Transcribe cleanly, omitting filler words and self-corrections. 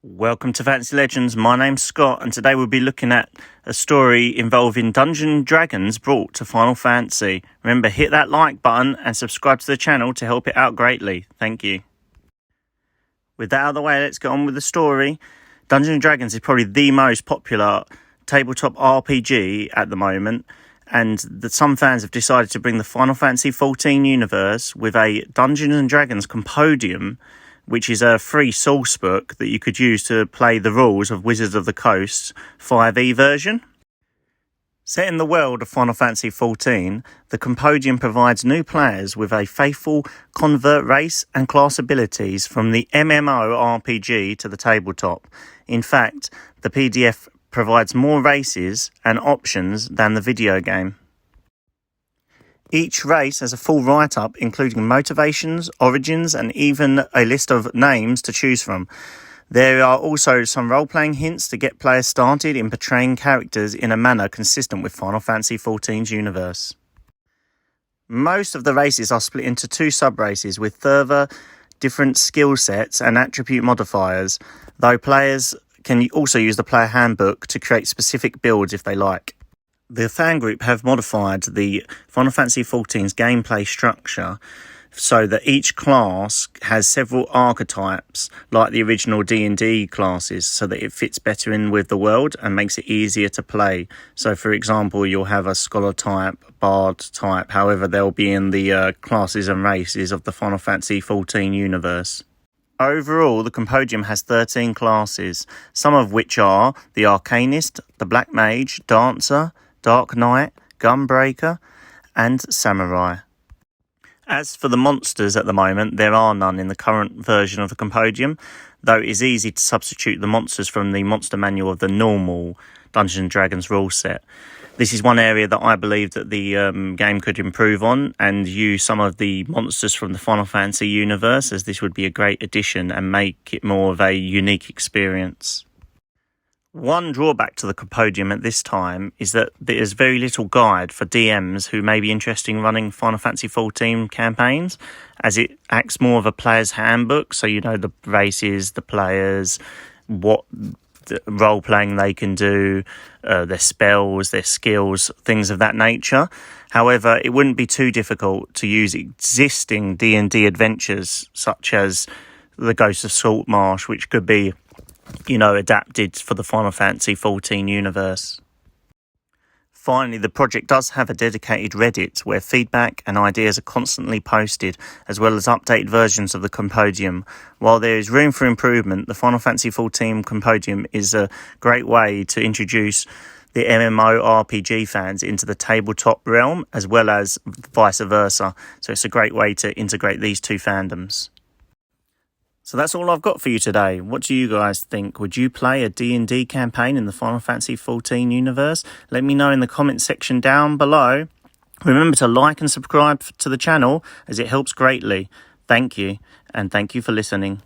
Welcome to Fantasy Legends. My name's Scott, and today we'll be looking at a story involving Dungeons & Dragons brought to Final Fantasy. Remember, hit that like button and subscribe to the channel to help it out greatly. Thank you. With that out of the way, let's get on with the story. Dungeons & Dragons is probably the most popular tabletop RPG at the moment, and some fans have decided to bring the Final Fantasy 14 universe with a Dungeons & Dragons compendium, which is a free source book that you could use to play the rules of Wizards of the Coast's 5e version. Set in the world of Final Fantasy 14, the compendium provides new players with a faithful convert race and class abilities from the mmorpg to the tabletop. In fact, the PDF provides more races and options than the video game. Each race has a full write-up including motivations, origins and even a list of names to choose from. There are also some role-playing hints to get players started in portraying characters in a manner consistent with Final Fantasy XIV's universe. Most of the races are split into two sub-races with further different skill sets and attribute modifiers, though players can also use the player handbook to create specific builds if they like. The fan group have modified the Final Fantasy XIV's gameplay structure so that each class has several archetypes like the original D&D classes, so that it fits better in with the world and makes it easier to play. So for example, you'll have a scholar type, bard type, however they'll be in the classes and races of the Final Fantasy XIV universe. Overall, the compendium has 13 classes, some of which are the Arcanist, the Black Mage, Dancer, Dark Knight, Gunbreaker, and Samurai. As for the monsters at the moment, there are none in the current version of the compendium, though it is easy to substitute the monsters from the monster manual of the normal Dungeons & Dragons rule set. This is one area that I believe that the game could improve on and use some of the monsters from the Final Fantasy universe, as this would be a great addition and make it more of a unique experience. One drawback to the compendium at this time is that there is very little guide for DMs who may be interested in running Final Fantasy XIV campaigns, as it acts more of a player's handbook, so you know the races, the players, what role-playing they can do, their spells, their skills, things of that nature. However, it wouldn't be too difficult to use existing D&D adventures, such as the Ghost of Saltmarsh, which could be adapted for the Final Fantasy XIV universe. Finally, the project does have a dedicated Reddit where feedback and ideas are constantly posted, as well as updated versions of the compendium. While there is room for improvement, the Final Fantasy XIV compendium is a great way to introduce the MMORPG fans into the tabletop realm, as well as vice versa. So it's a great way to integrate these two fandoms. So that's all I've got for you today. What do you guys think? Would you play a D&D campaign in the Final Fantasy XIV universe? Let me know in the comment section down below. Remember to like and subscribe to the channel, as it helps greatly. Thank you, and thank you for listening.